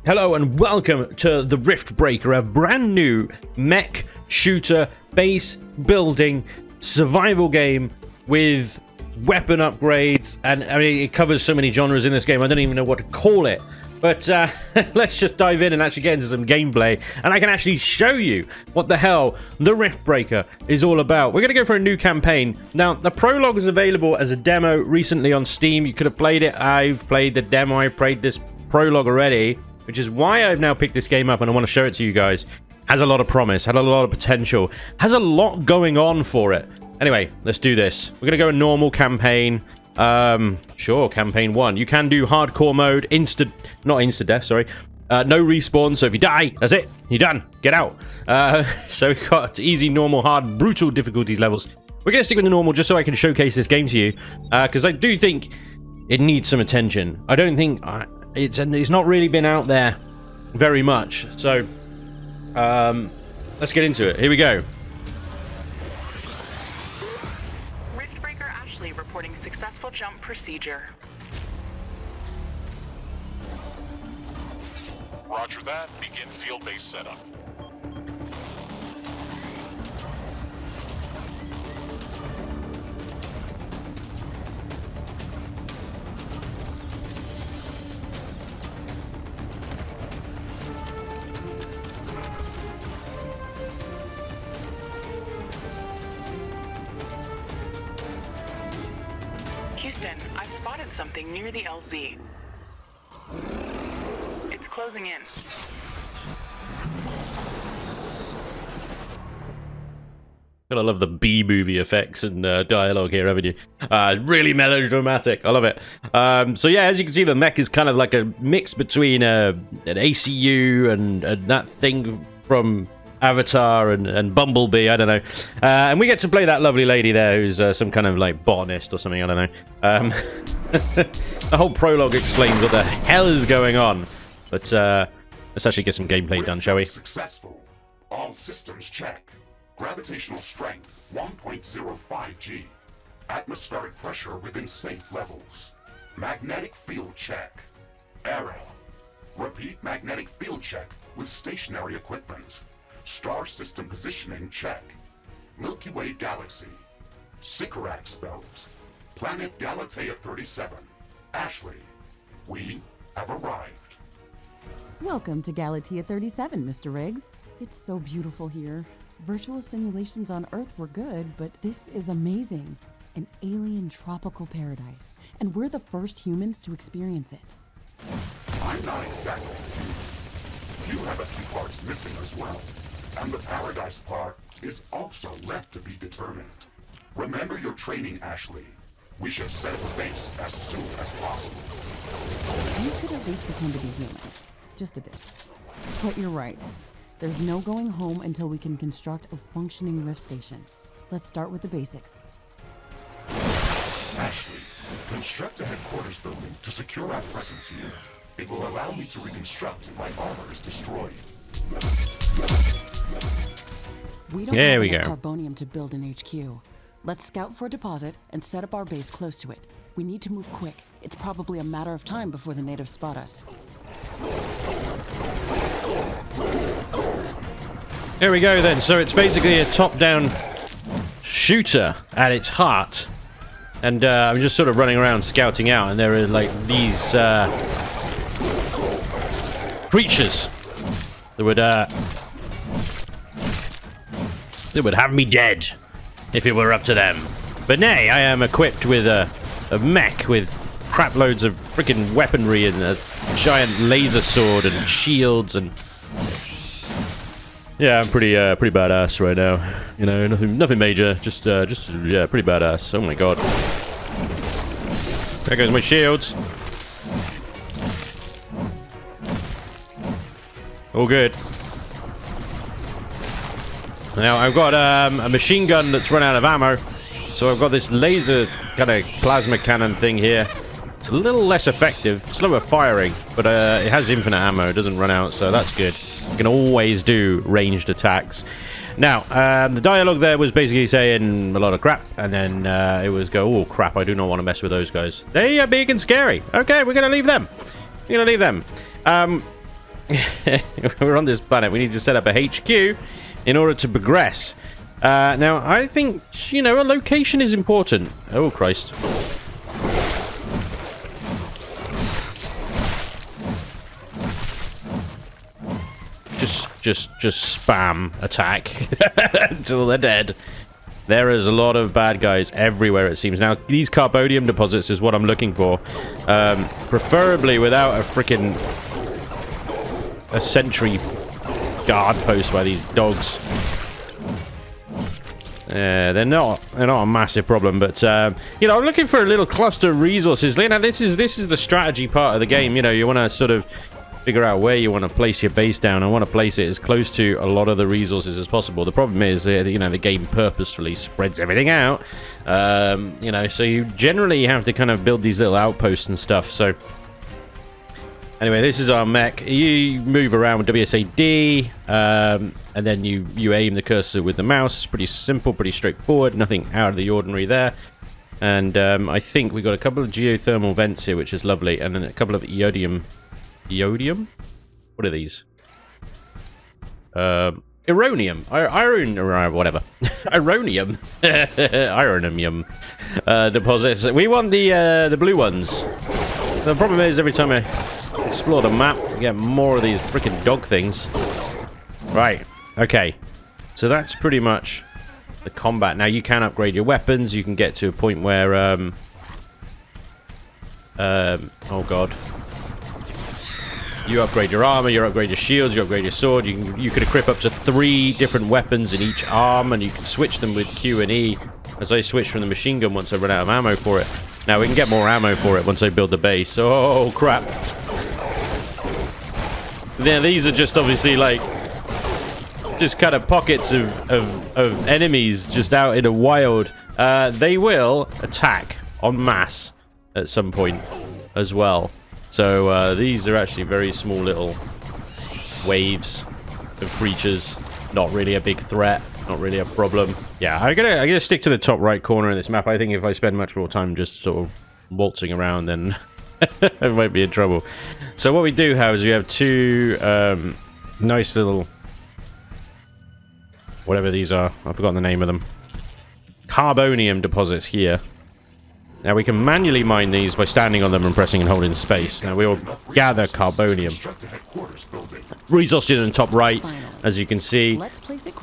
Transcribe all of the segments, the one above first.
Hello and welcome to the Riftbreaker, a brand new mech shooter base building survival game with weapon upgrades, and I mean it covers so many genres in this game I don't even know what to call it. But let's just dive in and actually get into some gameplay, and I can actually show you what the hell the Riftbreaker is all about. We're going to go for a new campaign. Now, the prologue is available as a demo recently on Steam. You could have played it. I've played the demo. I played this prologue already, which is why I've now picked this game up and I want to show it to you guys. Has a lot of promise, had a lot of potential, has a lot going on for it. Anyway, let's do this. We're going to go a normal campaign. Sure, campaign 1. You can do hardcore mode, not insta-death, sorry. No respawn, so if you die, that's it. You're done. Get out. So we've got easy, normal, hard, brutal difficulties levels. We're going to stick with the normal just so I can showcase this game to you, because I do think it needs some attention. I don't think it's not really been out there very much. So let's get into it. Here we go. Reporting successful jump procedure. Roger that. Begin field-based setup. Houston, I've spotted something near the LZ. It's closing in. Gotta love the B-movie effects and dialogue here, haven't you? Really melodramatic. I love it. So yeah, as you can see, the mech is kind of like a mix between an ACU and that thing from Avatar and Bumblebee, I don't know. And we get to play that lovely lady there who's some kind of like botanist or something, I don't know. The whole prologue explains what the hell is going on. But let's actually get some gameplay done, shall we? Successful. All systems check. Gravitational strength 1.05 G. Atmospheric pressure within safe levels. Magnetic field check. Error. Repeat magnetic field check with stationary equipment. Star system positioning check. Milky Way galaxy. Sycorax belt. Planet Galatea 37. Ashley, we have arrived. Welcome to Galatea 37, Mr. Riggs. It's so beautiful here. Virtual simulations on Earth were good, but this is amazing. An alien tropical paradise, and we're the first humans to experience it. I'm not exactly you. You have a few parts missing as well. And the paradise part is also left to be determined. Remember your training, Ashley. We should set the base as soon as possible. You could at least pretend to be human. Just a bit. But you're right. There's no going home until we can construct a functioning rift station. Let's start with the basics. Ashley, construct a headquarters building to secure our presence here. It will allow me to reconstruct if my armor is destroyed. We don't have enough carbonium to build an HQ. Let's scout for a deposit and set up our base close to it. We need to move quick. It's probably a matter of time before the natives spot us. Here we go then. So it's basically a top-down shooter at its heart. And I'm just sort of running around scouting out, and there are like these creatures that would have me dead if it were up to them. But nay, I am equipped with a mech with crap loads of freaking weaponry and a giant laser sword and shields, and yeah, I'm pretty badass right now. You know, nothing major, just yeah, pretty badass. Oh my god. There goes my shields. All good. Now I've got a machine gun that's run out of ammo, so I've got this laser kind of plasma cannon thing here. It's a little less effective, slower firing, but it has infinite ammo. It doesn't run out, so that's good. You can always do ranged attacks. Now, the dialogue there was basically saying a lot of crap, and then it was oh crap, I do not want to mess with those guys. They are big and scary. Okay, we're going to leave them. We're going to leave them. we're on this planet. We need to set up a HQ in order to progress. Now, I think, you know, a location is important. Oh, Christ. Just spam attack until they're dead. There is a lot of bad guys everywhere, it seems. Now, these carbonium deposits is what I'm looking for. Preferably without a freaking sentry guard post by these dogs. They're not a massive problem, but you know, I'm looking for a little cluster of resources. You know, this is the strategy part of the game. You know, you want to sort of figure out where you want to place your base down. I want to place it as close to a lot of the resources as possible. The problem is, you know, the game purposefully spreads everything out. You know, so you generally have to kind of build these little outposts and stuff. So anyway, this is our mech. You move around with WSAD, and then you aim the cursor with the mouse. Pretty simple, pretty straightforward. Nothing out of the ordinary there. And I think we got a couple of geothermal vents here, which is lovely, and then a couple of iodium. Iodium? What are these? Ironium. Iron, whatever. Ironium. Ironium deposits. We want the blue ones. The problem is, every time I explore the map, we get more of these freaking dog things. Right. Okay. So that's pretty much the combat. Now, you can upgrade your weapons. You can get to a point where... oh, God. You upgrade your armor, you upgrade your shields, you upgrade your sword. You can equip up to 3 different weapons in each arm, and you can switch them with Q and E. As I switch from the machine gun once I run out of ammo for it. Now we can get more ammo for it once I build the base. Oh crap! Now these are just obviously like just kind of pockets of enemies just out in the wild. They will attack en masse at some point as well. So these are actually very small little waves of creatures. Not really a big threat. Not really a problem. Yeah, I'm gonna stick to the top right corner of this map. I think if I spend much more time just sort of waltzing around, then I might be in trouble. So what we do have is we have 2 nice little... whatever these are. I've forgotten the name of them. Carbonium deposits here. Now we can manually mine these by standing on them and pressing and holding space. Now we will gather carbonium. Resources in the top right, as you can see,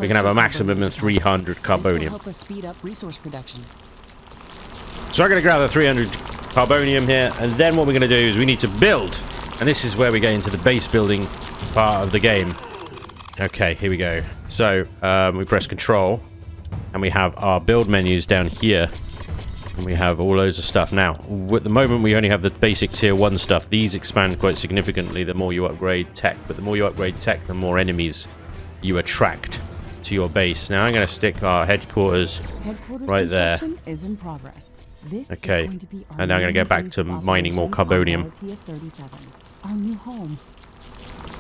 we can have a maximum of 300 carbonium. So I'm going to gather 300 carbonium here, and then what we're going to do is we need to build. And this is where we get into the base building part of the game. Okay, here we go. So we press Control, and we have our build menus down here. And we have all loads of stuff. Now, at the moment, we only have the basic tier 1 stuff. These expand quite significantly the more you upgrade tech. But the more you upgrade tech, the more enemies you attract to your base. Now, I'm going to stick our headquarters right there. Is in progress. This okay, is going to be and now I'm going to get back to mining more carbonium. Our new home.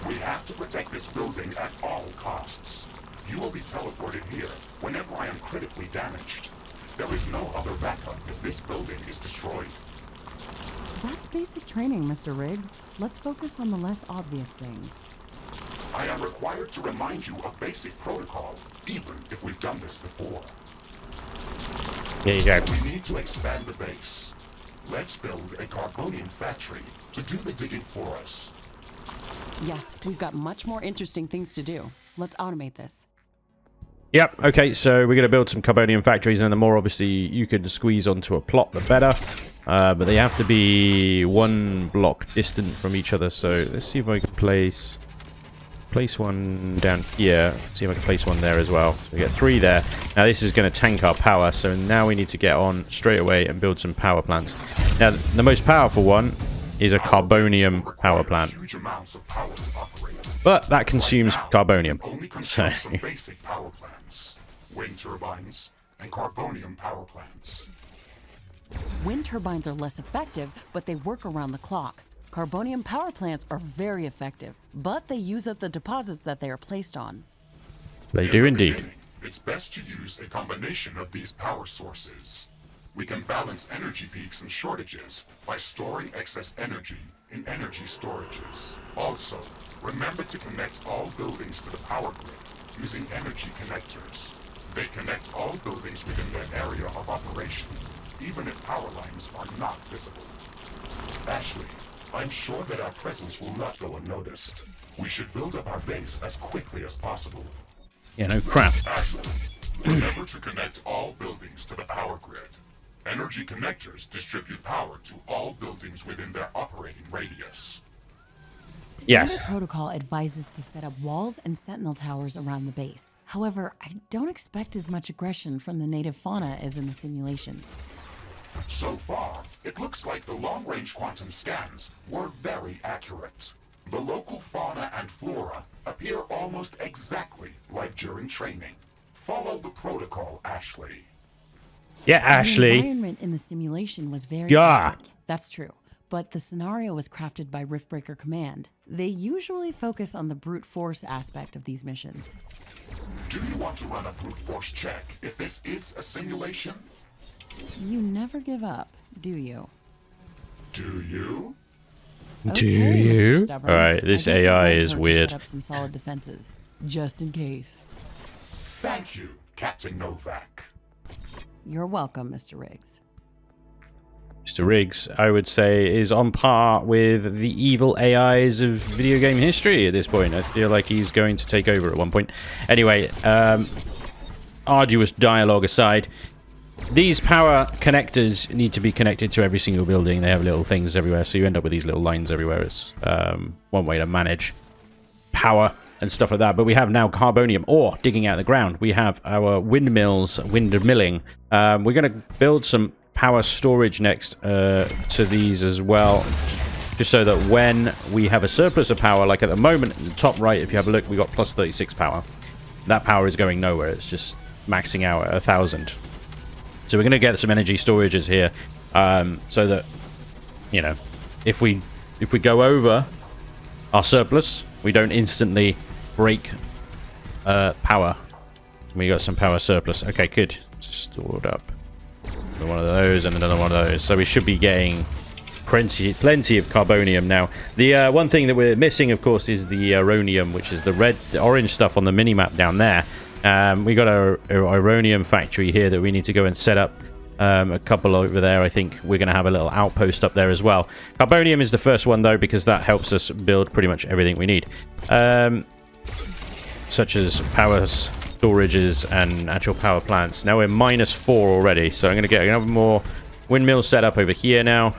We have to protect this building at all costs. You will be teleported here whenever I am critically damaged. There is no other backup if this building is destroyed. That's basic training, Mr. Riggs. Let's focus on the less obvious things. I am required to remind you of basic protocol, even if we've done this before. There you go. We need to expand the base. Let's build a carbonium factory to do the digging for us. Yes, we've got much more interesting things to do. Let's automate this. Yep, okay, so we're going to build some carbonium factories, and the more obviously you can squeeze onto a plot, the better. But they have to be 1 block distant from each other, so let's see if I can place one down here. Let's see if I can place one there as well. So we get 3 there. Now this is going to tank our power, so now we need to get on straight away and build some power plants. Now the most powerful one is a carbonium power plant. But that consumes carbonium. Only consumes some basic power plants. Wind turbines and carbonium power plants. Wind turbines are less effective, but they work around the clock. Carbonium power plants are very effective, but they use up the deposits that they are placed on. They do indeed. It's best to use a combination of these power sources. We can balance energy peaks and shortages by storing excess energy in energy storages. Also, Remember to connect all buildings to the power grid using energy connectors. They connect all buildings within their area of operation, even if power lines are not visible. Ashley, I'm sure that our presence will not go unnoticed. We should build up our base as quickly as possible. Yeah, no crap. Ashley, remember to connect all buildings to the power grid. Energy connectors distribute power to all buildings within their operating radius. Yes. Standard protocol advises to set up walls and sentinel towers around the base. However, I don't expect as much aggression from the native fauna as in the simulations. So far, it looks like the long-range quantum scans were very accurate. The local fauna and flora appear almost exactly like during training. Follow the protocol, Ashley. Yeah, The Ashley. environment in the simulation was very Yeah. accurate. That's true. But the scenario was crafted by Riftbreaker Command. They usually focus on the brute force aspect of these missions. Do you want to run a brute force check if this is a simulation? You never give up, do you? Do you? Do Okay, Mr. you? Stubborn. Alright, this I guess it AI won't is hurt to weird. Set up some solid defenses, just in case. Thank you, Captain Novak. You're welcome, Mr. Riggs. Mr. Riggs, I would say, is on par with the evil AIs of video game history at this point. I feel like he's going to take over at one point. Anyway, arduous dialogue aside, these power connectors need to be connected to every single building. They have little things everywhere, so you end up with these little lines everywhere. It's one way to manage power and stuff like that. But we have now carbonium ore digging out of the ground. We have our windmills, windmilling. We're going to build some power storage next to these as well, just so that when we have a surplus of power, like at the moment in the top right, if you have a look, we got plus 36 power. That power is going nowhere. It's just maxing out at 1,000. So we're going to get some energy storages here, so that, you know, if we go over our surplus, we don't instantly break power. We got some power surplus. Okay, good. Stored up. One of those and another one of those. So we should be getting plenty of carbonium now. The one thing that we're missing, of course, is the uranium, which is the orange stuff on the mini-map down there. We got our uranium factory here that we need to go and set up. A couple over there. I think we're going to have a little outpost up there as well. Carbonium is the first one, though, because that helps us build pretty much everything we need. Such as power storages and actual power plants. Now we're -4 already, so I'm going to get another more windmills set up over here now.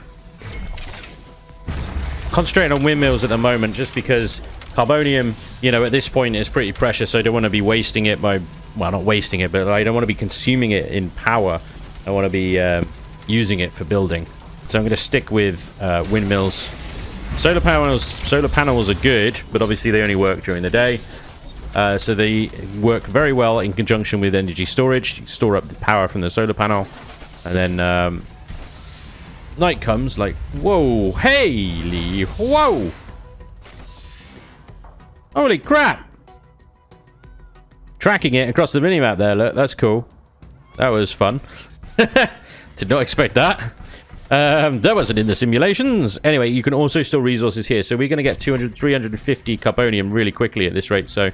Concentrating on windmills at the moment just because carbonium, you know, at this point is pretty precious, so I don't want to be wasting it by, well, not wasting it, but I don't want to be consuming it in power. I want to be using it for building. So I'm going to stick with windmills. Solar panels are good, but obviously they only work during the day. So they work very well in conjunction with energy storage. You store up the power from the solar panel, and then night comes, like, whoa, Haley, whoa, holy crap! Tracking it across the minimap there, look, that's cool. That was fun. Did not expect that. That wasn't in the simulations. Anyway, you can also store resources here. So we're going to get 350 carbonium really quickly at this rate. So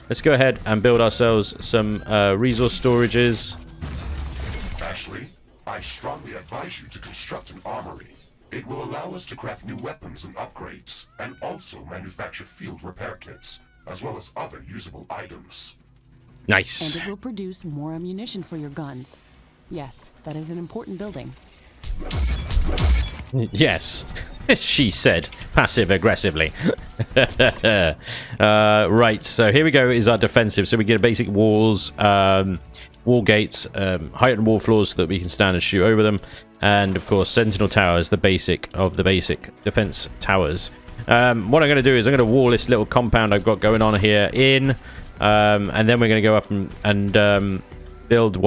let's go ahead and build ourselves some resource storages. Ashley, I strongly advise you to construct an armory. It will allow us to craft new weapons and upgrades, and also manufacture field repair kits, as well as other usable items. Nice. And it will produce more ammunition for your guns. Yes, that is an important building. Yes, she said, passive-aggressively. Right, so here we go is our defensive. So we get basic walls, wall gates, heightened wall floors so that we can stand and shoot over them. And, of course, sentinel towers, the basic of the basic defense towers. What I'm going to do is I'm going to wall this little compound I've got going on here in. And then we're going to go up and build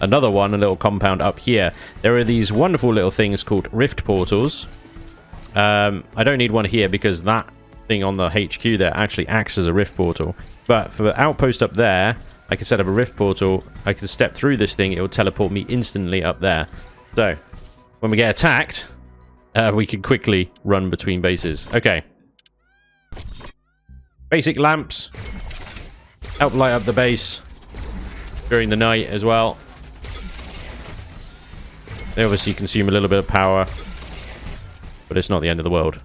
another one, a little compound up here. There are these wonderful little things called rift portals. I don't need one here because that thing on the HQ there actually acts as a rift portal. But for the outpost up there, I can set up a rift portal. I can step through this thing. It will teleport me instantly up there. So when we get attacked, we can quickly run between bases. Okay. Basic lamps. Help light up the base during the night as well. They obviously consume a little bit of power, but it's not the end of the world.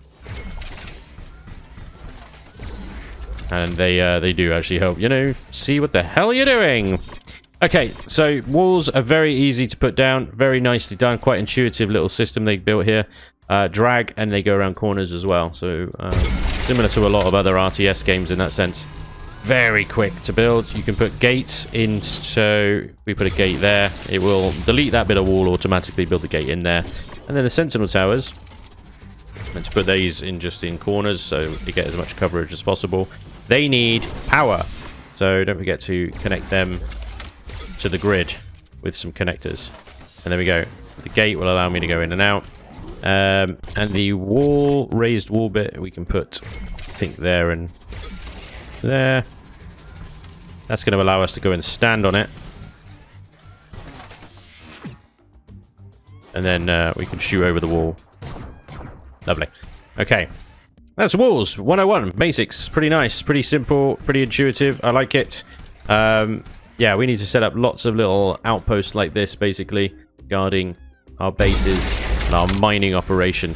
And they do actually help, you know, see what the hell you're doing. Okay, so walls are very easy to put down, very nicely done, quite intuitive little system they built here. Drag, and they go around corners as well, so similar to a lot of other RTS games in that sense. Very quick to build. You can put gates in, so we put a gate there. It will delete that bit of wall, automatically build the gate in there. And then the sentinel towers, meant to put these in just in corners so you get as much coverage as possible. They need power, so don't forget to connect them to the grid with some connectors. And there we go. The gate will allow me to go in and out. And the wall, raised wall bit, we can put, I think, there and there. That's going to allow us to go and stand on it. And then we can shoot over the wall. Lovely. Okay. That's walls 101. Basics. Pretty nice. Pretty simple. Pretty intuitive. I like it. Yeah, we need to set up lots of little outposts like this, basically, guarding our bases and our mining operation.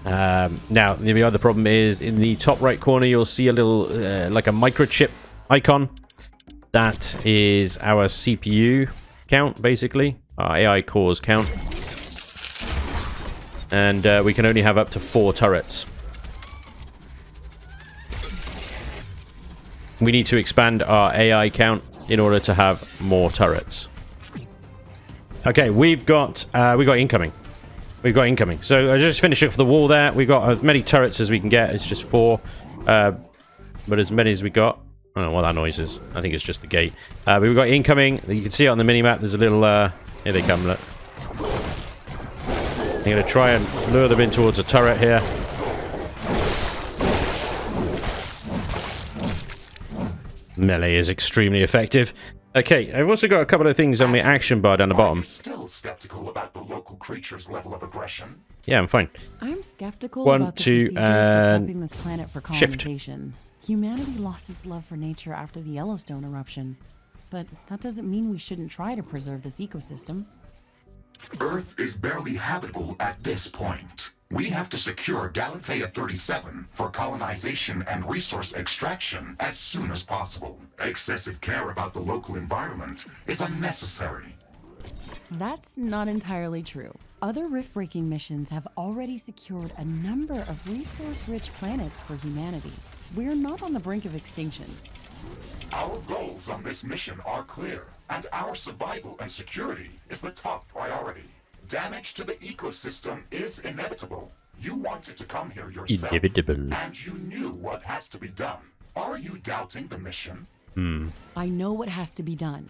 Now, the other problem is in the top right corner, you'll see a little, like a microchip icon. That is our CPU count, basically. Our AI cores count. And we can only have up to 4 turrets. We need to expand our AI count in order to have more turrets. Okay, we've got incoming. We've got incoming. So I just finished off the wall there. We've got as many turrets as we can get. It's just 4. But as many as we got. I don't know what that noise is. I think it's just the gate. But we've got incoming. You can see it on the minimap. There's a little... here they come, look. I'm going to try and lure them in towards a turret here. Melee is extremely effective. Okay, I've also got a couple of things on the action bar down the bottom. Are you still skeptical about the local creature's level of aggression? Yeah, I'm fine. I'm skeptical 1, about the 2, procedures for and prepping this planet for shift. colonization. Humanity lost its love for nature after the Yellowstone eruption. But that doesn't mean we shouldn't try to preserve this ecosystem. Earth is barely habitable at this point. We have to secure Galatea 37 for colonization and resource extraction as soon as possible. Excessive care about the local environment is unnecessary. That's not entirely true. Other rift-breaking missions have already secured a number of resource-rich planets for humanity. We're not on the brink of extinction. Our goals on this mission are clear, and our survival and security is the top priority. Damage to the ecosystem is inevitable. You wanted to come here yourself, Inevitable. and you knew what has to be done. Are you doubting the mission? I know what has to be done.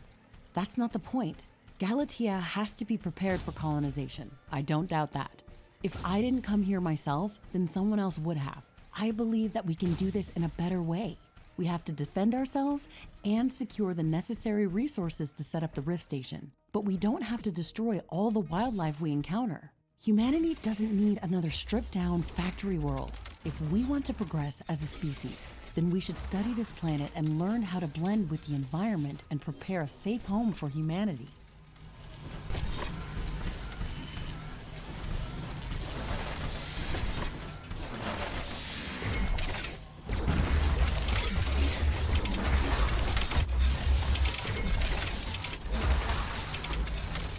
That's not the point. Galatea has to be prepared for colonization. I don't doubt that. If I didn't come here myself, then someone else would have. I believe that we can do this in a better way. We have to defend ourselves and secure the necessary resources to set up the Rift Station. But we don't have to destroy all the wildlife we encounter. Humanity doesn't need another stripped-down factory world. If we want to progress as a species, then we should study this planet and learn how to blend with the environment and prepare a safe home for humanity.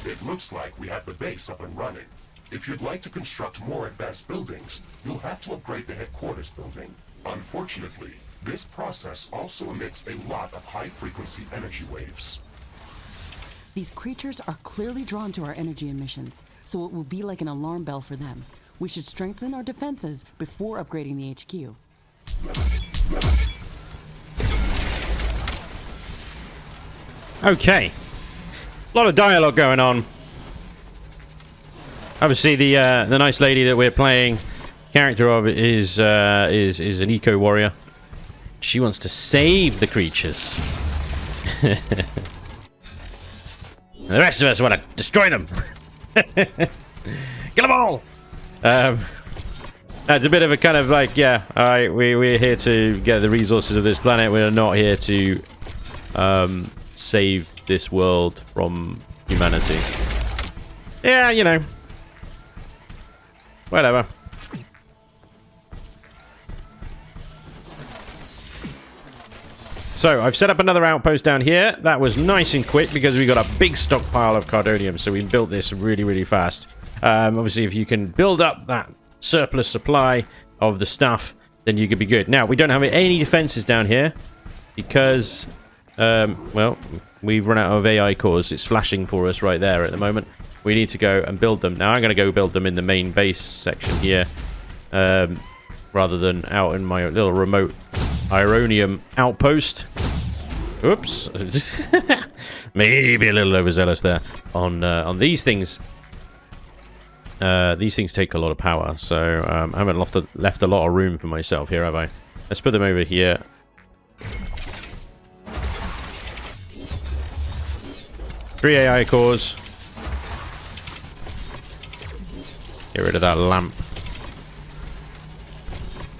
It looks like we have the base up and running. If you'd like to construct more advanced buildings, you'll have to upgrade the headquarters building. Unfortunately, this process also emits a lot of high-frequency energy waves. These creatures are clearly drawn to our energy emissions, so it will be like an alarm bell for them. We should strengthen our defenses before upgrading the HQ. Okay. A lot of dialogue going on. Obviously, the nice lady that we're playing character of is an eco warrior. She wants to save the creatures. The rest of us want to destroy them. Kill them all. It's a bit of a kind of like, yeah, all right, we're here to get the resources of this planet. We're not here to save this world from humanity. Yeah, you know. Whatever. So, I've set up another outpost down here. That was nice and quick because we got a big stockpile of cardonium, so we built this really, really fast. Obviously, if you can build up that surplus supply of the stuff, then you could be good. Now, we don't have any defenses down here because, well, we've run out of AI cores. It's flashing for us right there at the moment. We need to go and build them. Now, I'm going to go build them in the main base section here, rather than out in my little remote Ironium outpost. Oops. Maybe a little overzealous there on these things. These things take a lot of power, so I haven't left a lot of room for myself here, have I? Let's put them over here. Three AI cores. Get rid of that lamp.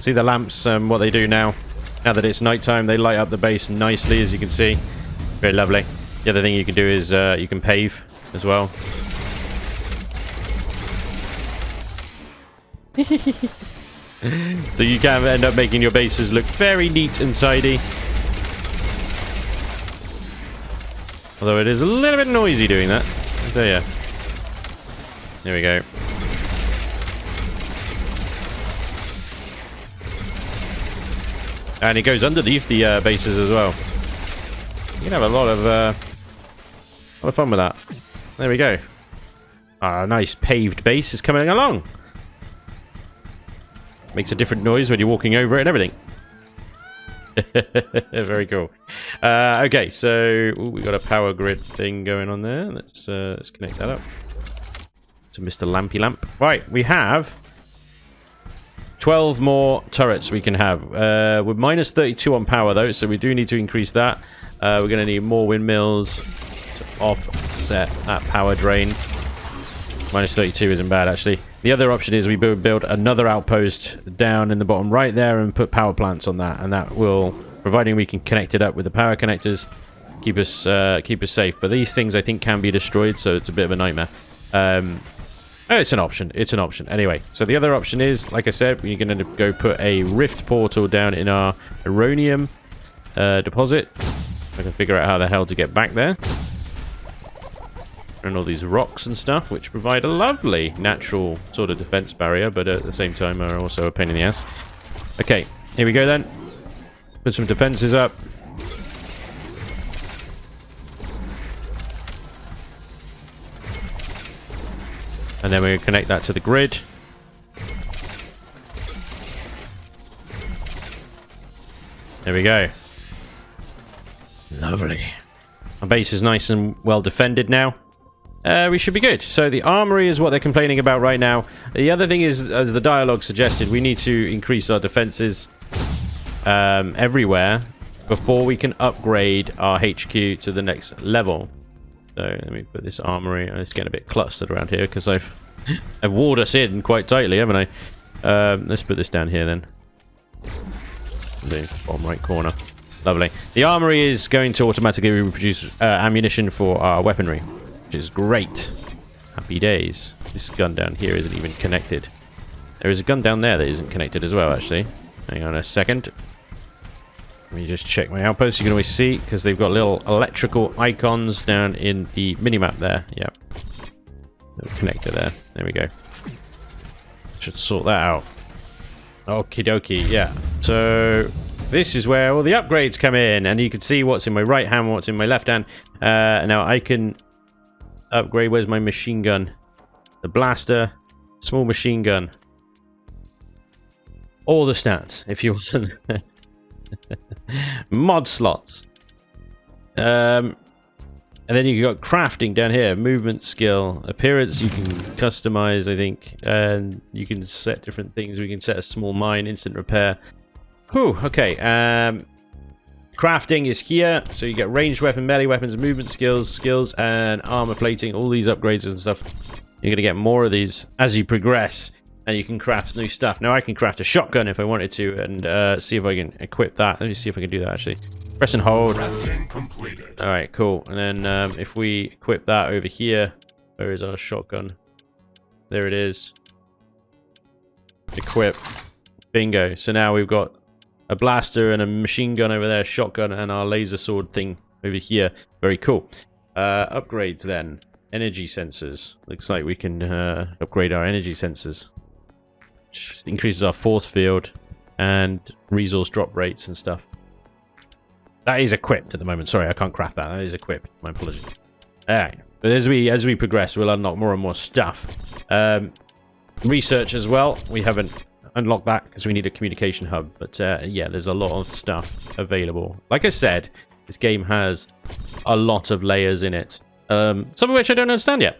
See the lamps, what they do now? Now that it's nighttime, they light up the base nicely, as you can see. Very lovely. The other thing you can do is you can pave as well. So you can end up making your bases look very neat and tidy. Although it is a little bit noisy doing that, I'll tell you. There we go. And it goes underneath the bases as well. You can have a lot of fun with that. There we go. Our nice paved base is coming along. Makes a different noise when you're walking over it and everything. Very cool. Okay, so we got a power grid thing going on there. Let's connect that up to Mr. Lampy Lamp. Right, we have 12 more turrets we can have. We're minus 32 on power though, so we do need to increase that. We're going to need more windmills to offset that power drain. Minus 32 isn't bad actually. The other option is we build another outpost down in the bottom right there and put power plants on that, and that will, providing we can connect it up with the power connectors, keep us safe. But these things I think can be destroyed, so it's a bit of a nightmare. It's an option. It's an option. Anyway, so the other option is, like I said, we're going to go put a rift portal down in our Ironium deposit. I can figure out how the hell to get back there. And all these rocks and stuff, which provide a lovely natural sort of defense barrier, but at the same time are also a pain in the ass. Okay, here we go then. Put some defenses up. And then we're going to connect that to the grid. There we go. Lovely. Our base is nice and well defended now. We should be good. So the armory is what they're complaining about right now. The other thing is, as the dialogue suggested, we need to increase our defenses everywhere before we can upgrade our HQ to the next level. So let me put this armory. It's getting a bit clustered around here because I've walled us in quite tightly, haven't I? Let's put this down here then. The bottom right corner. Lovely. The armory is going to automatically reproduce ammunition for our weaponry, which is great. Happy days. This gun down here isn't even connected. There is a gun down there that isn't connected as well, actually. Hang on a second. Let me just check my outpost. You can always see, because they've got little electrical icons down in the minimap there. Yep. Little connector there. There we go. Should sort that out. Okie dokie, yeah. So this is where all the upgrades come in, and you can see what's in my right hand, what's in my left hand. Now I can upgrade. Where's my machine gun? The blaster, small machine gun. All the stats, if you want. Mod slots. And then you got crafting down here, movement skill, appearance you can customize, I think, and you can set different things. We can set a small mine, instant repair. Whew, okay. Crafting is here, so you get ranged weapon, melee weapons, movement skills, and armor plating. All these upgrades and stuff. You're gonna get more of these as you progress. and you can craft new stuff. Now I can craft a shotgun if I wanted to, and see if I can equip that. Let me see if I can do that actually. Press and hold. Completed. All right, cool. And then if we equip that over here, where is our shotgun? There it is. Equip. Bingo. So now we've got a blaster and a machine gun over there, shotgun, and our laser sword thing over here. Very cool. Upgrades then. Energy sensors. Looks like we can upgrade our energy sensors. Which increases our force field and resource drop rates and stuff. That is equipped at the moment. Sorry, I can't craft that. That is equipped. My apologies. Alright. But as we progress, we'll unlock more and more stuff. Research as well. We haven't unlocked that because we need a communication hub. But yeah, there's a lot of stuff available. Like I said, this game has a lot of layers in it. Some of which I don't understand yet.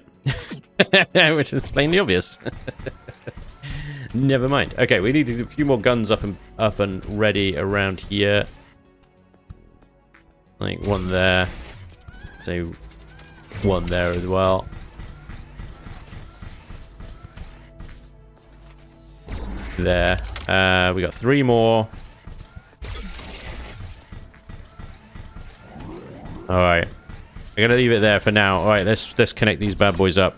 Which is plainly obvious. Never mind. Okay, we need a few more guns up and ready around here. Like one there. So one there as well. There. We got 3 more. Alright. I'm gonna leave it there for now. Alright, let's connect these bad boys up.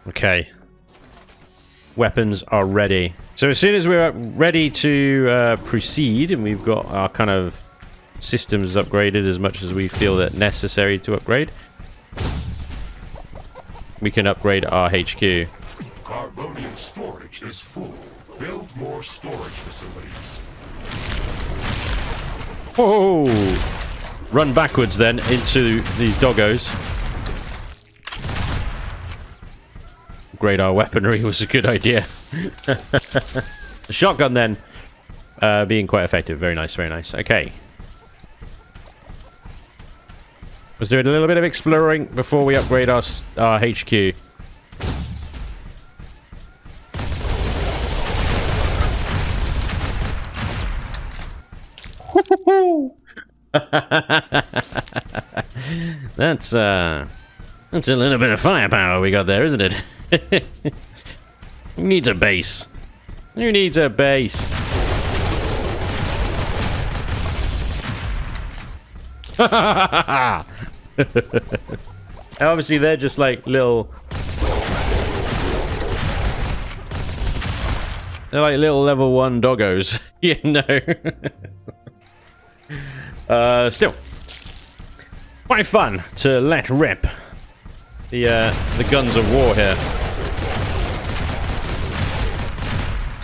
Okay. Weapons are ready. So as soon as we're ready to proceed, and we've got our kind of systems upgraded as much as we feel that necessary to upgrade, we can upgrade our HQ. Carbonium storage is full. Build more storage facilities. Whoa! Run backwards then into these doggos. Upgrade our weaponry was a good idea. The shotgun then being quite effective. Very nice, very nice. Okay. Let's do a little bit of exploring before we upgrade our HQ. That's a little bit of firepower we got there, isn't it? Who needs a base? Who needs a base? Obviously, they're just like little. They're like little level 1 doggos, you know. Still, quite fun to let rip the guns of war here.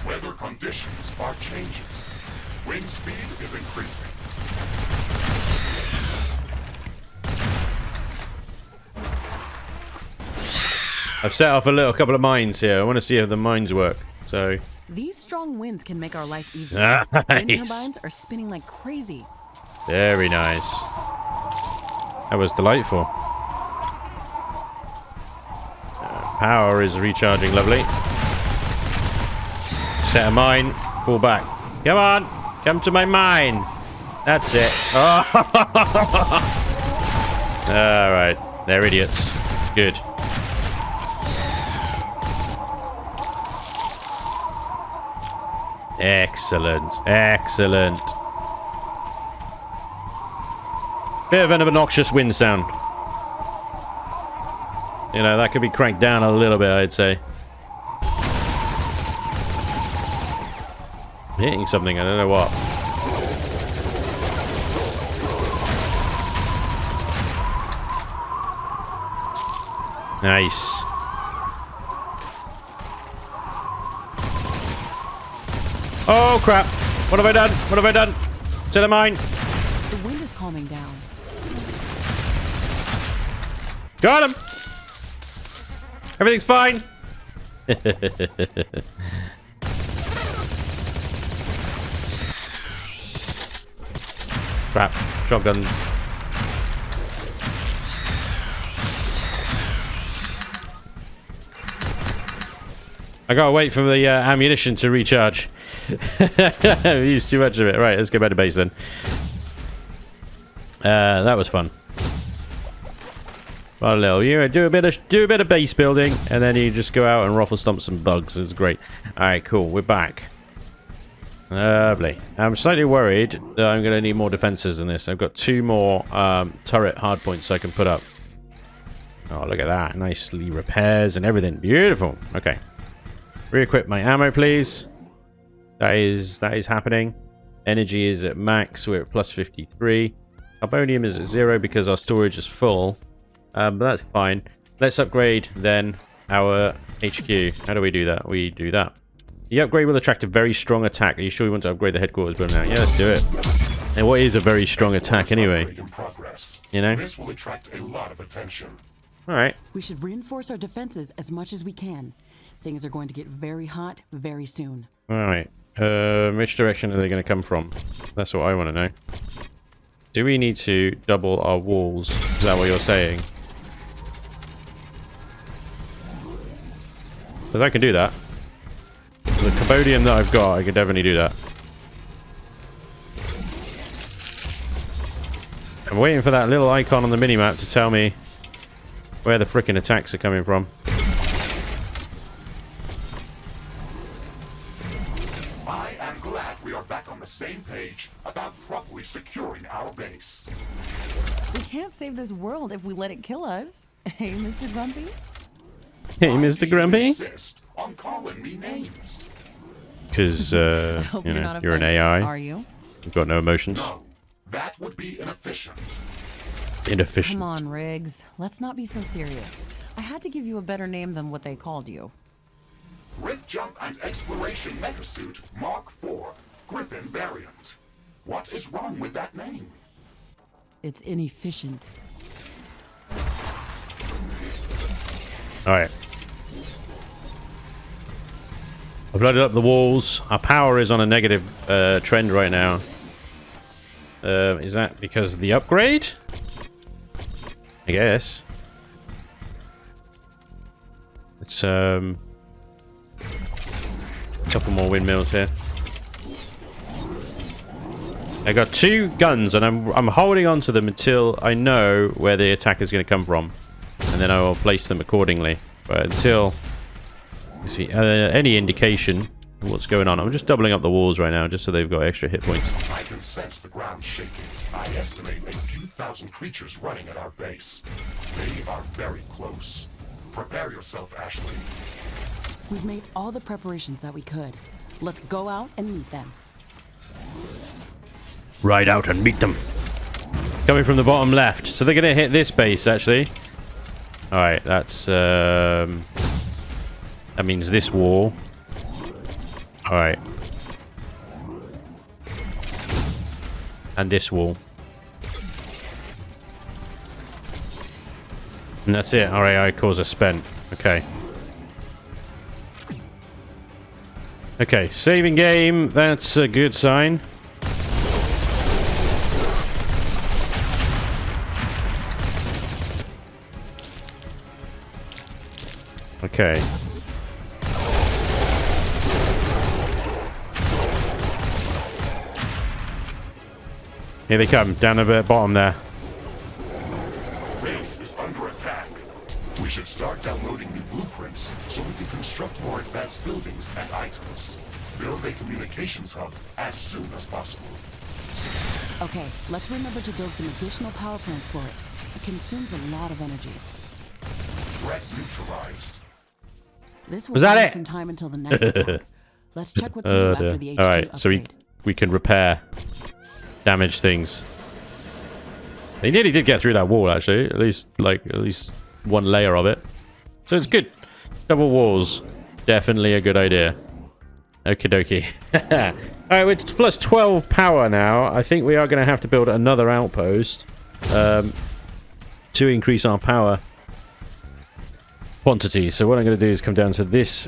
Weather conditions are changing. Wind speed is increasing. I've set off a couple of mines here. I want to see how the mines work. So These strong winds can make our life easier. Wind turbines are spinning like crazy. very nice. That was delightful. Power is recharging, lovely. Set a mine, fall back. Come on, come to my mine. That's it. Oh. All right, they're idiots. Good. Excellent, excellent. Bit of an obnoxious wind sound. You know, that could be cranked down a little bit, I'd say. I'm hitting something, I don't know what. Nice. Oh crap! What have I done? What have I done? To the mine. The wind is calming down. Got him! Everything's fine! Crap. Shotgun. I gotta wait for the ammunition to recharge. I used too much of it. Right, let's go back to base then. That was fun. Well, little, you do a bit of base building, and then you just go out and ruffle stomp some bugs. It's great. All right, cool. We're back. Lovely. I'm slightly worried that I'm going to need more defenses than this. I've got 2 more turret hardpoints I can put up. Oh, look at that. Nicely repairs and everything. Beautiful. Okay. Re-equip my ammo, please. That is happening. Energy is at max. We're at plus 53. Carbonium is at 0 because our storage is full. But that's fine. Let's upgrade then our HQ. How do we do that? We do that. The upgrade will attract a very strong attack. Are you sure you want to upgrade the headquarters building now? Yeah, let's do it. And what is a very strong attack anyway? You know? This will attract a lot of attention. Alright. We should reinforce our defenses as much as we can. Things are going to get very hot very soon. Alright. Which direction are they going to come from? That's what I want to know. Do we need to double our walls? Is that what you're saying? Because I can do that. The carbonium that I've got, I can definitely do that. I'm waiting for that little icon on the minimap to tell me where the frickin' attacks are coming from. I am glad we are back on the same page about properly securing our base. We can't save this world if we let it kill us. Hey, Mr. Grumpy? Hey, Mr. Grumpy? Insist on calling me names. Because, you know, you're an AI. Are you? You've got no emotions. No, that would be inefficient. Inefficient. Come on, Riggs. Let's not be so serious. I had to give you a better name than what they called you. Rift Jump and Exploration Mecha-Suit Mark IV Griffin variant. What is wrong with that name? It's inefficient. Alright. I've loaded up the walls. Our power is on a negative trend right now. Is that because of the upgrade? I guess. Let's a couple more windmills here. I got 2 guns and I'm holding on to them until I know where the attack is going to come from, and then I will place them accordingly. But until you see any indication of what's going on, I'm just doubling up the walls right now just so they've got extra hit points. I can sense the ground shaking. I estimate a few thousand creatures running at our base. They are very close. Prepare yourself, Ashley. We've made all the preparations that we could. Let's go out and meet them. Ride out and meet them. Coming from the bottom left. So they're going to hit this base, actually. Alright, that's... that means this wall. Alright. And this wall. And that's it. Alright, I cause a spent. Okay. Okay, saving game. That's a good sign. Okay. Here they come, down the bottom there. Base is under attack. We should start downloading new blueprints so we can construct more advanced buildings and items. Build a communications hub as soon as possible. Okay, let's remember to build some additional power plants for it. It consumes a lot of energy. Threat neutralized. This will Was that buy it? us some time until the next attack. Let's check what's new after the HQ Alright, upgrade. so we can repair damaged things. They nearly did get through that wall, actually. At least one layer of it. So it's good. Double walls. Definitely a good idea. Okie dokie. Alright, we're plus 12 power now. I think we are going to have to build another outpost to increase our power quantity. So what I'm going to do is come down to this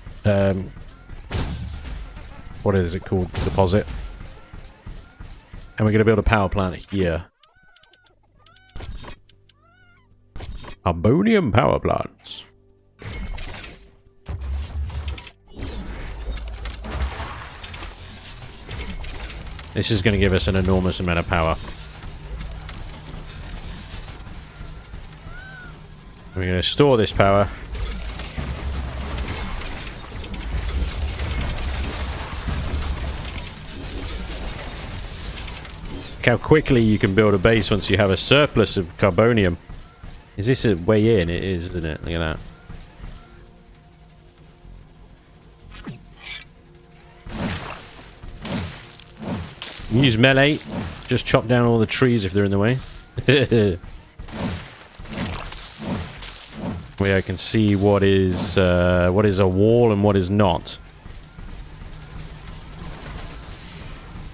what is it called? Deposit. And we're going to build a power plant here. Carbonium power plants. This is going to give us an enormous amount of power. We're going to store this power. Look how quickly you can build a base once you have a surplus of carbonium. Is this a way in? It is, isn't it? Look at that. Use melee. Just chop down all the trees if they're in the way. Where I can see what is a wall and what is not.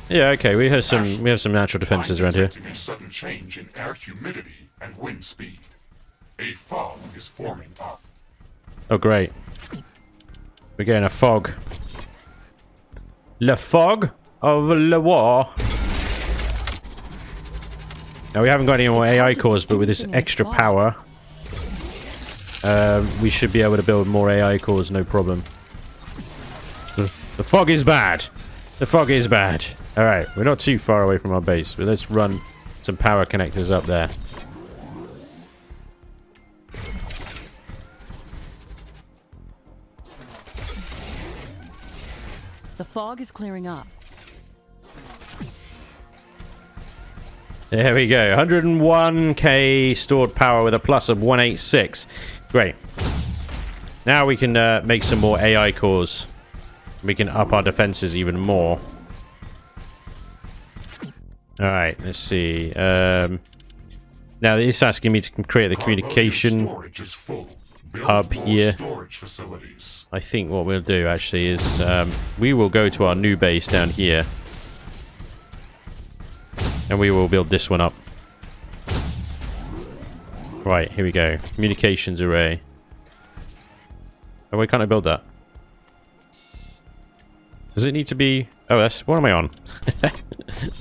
Yeah, okay. We have some natural defenses around here. A sudden change in air humidity and wind speed. A fog is forming up. Oh, great. We're getting a fog. Le fog of Le War. Now, we haven't got any more AI cores, but with this extra power, we should be able to build more AI cores, no problem. The fog is bad. The fog is bad. Alright, we're not too far away from our base, but let's run some power connectors up there. The fog is clearing up. There we go. 101k stored power with a plus of 186. Great. Now we can make some more AI cores. We can up our defenses even more. Alright, let's see. Now it's asking me to create the communication hub here. I think what we'll do actually is we will go to our new base down here. And we will build this one up. Right, here we go. Communications array. Oh, why can't I build that? Does it need to be... Oh, that's... What am I on?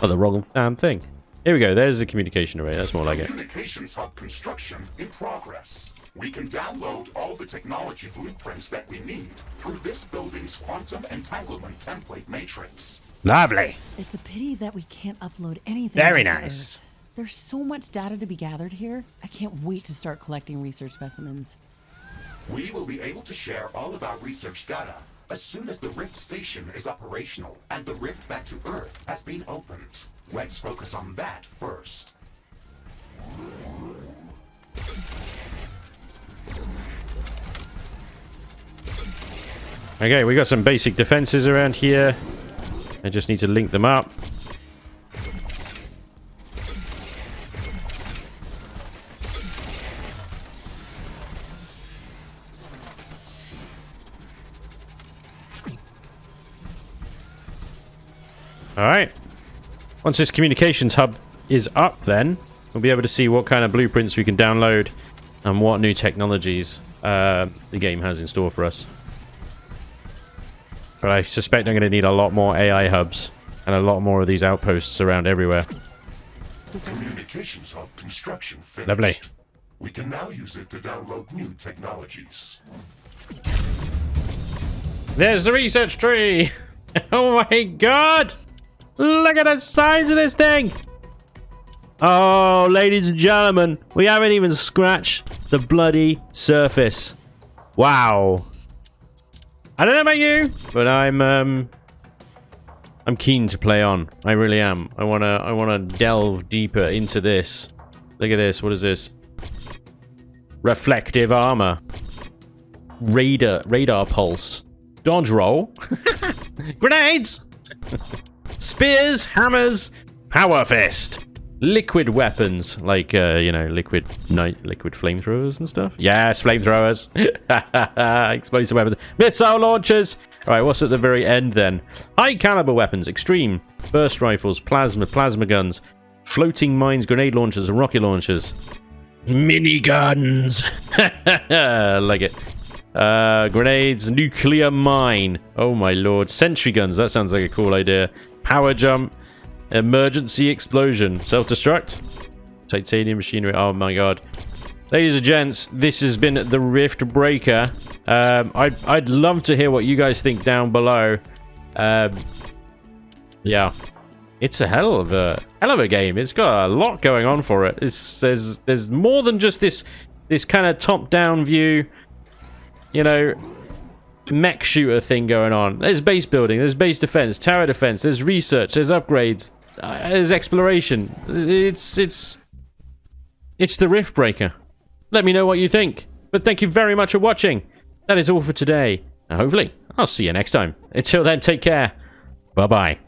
Oh, the wrong damn thing. Here we go. There's the communication array. That's more like it. Communications hub construction in progress. We can download all the technology blueprints that we need through this building's quantum entanglement template matrix. Lovely. It's a pity that we can't upload anything. Very to nice. Earth. There's so much data to be gathered here. I can't wait to start collecting research specimens. We will be able to share all of our research data as soon as the Rift Station is operational and the rift back to Earth has been opened. Let's focus on that first. Okay, we got some basic defenses around here. I just need to link them up. Alright. Once this communications hub is up then, we'll be able to see what kind of blueprints we can download and what new technologies the game has in store for us. But I suspect I'm going to need a lot more AI hubs and a lot more of these outposts around everywhere. Communications hub construction finished. Lovely. We can now use it to download new technologies. There's the research tree! Oh my god! Look at the size of this thing! Oh, ladies and gentlemen, we haven't even scratched the bloody surface. Wow. I don't know about you, but I'm keen to play on. I really am. I wanna delve deeper into this. Look at this. What is this? Reflective armor. Radar pulse. Dodge roll. Grenades. Spears, hammers, power fist. Liquid weapons, like you know, liquid flamethrowers and stuff. Yes, flamethrowers. Explosive weapons, missile launchers. All right, what's at the very end then? High caliber weapons, extreme burst rifles, plasma guns, floating mines, grenade launchers, and rocket launchers. Miniguns. Like it. Grenades, nuclear mine. Oh my lord, sentry guns. That sounds like a cool idea. Power jump. Emergency explosion. Self-destruct. Titanium machinery. Oh my god. Ladies and gents, this has been the Riftbreaker. I'd love to hear what you guys think down below. Yeah. it's a hell of a game. It's got a lot going on for it. There's more than just this kind of top-down view, you know, mech shooter thing going on. There's base building, there's base defense, tower defense, there's research, there's upgrades, there's exploration. It's the Riftbreaker. Let me know what you think. But thank you very much for watching. That is all for today. And hopefully, I'll see you next time. Until then, take care. Bye-bye.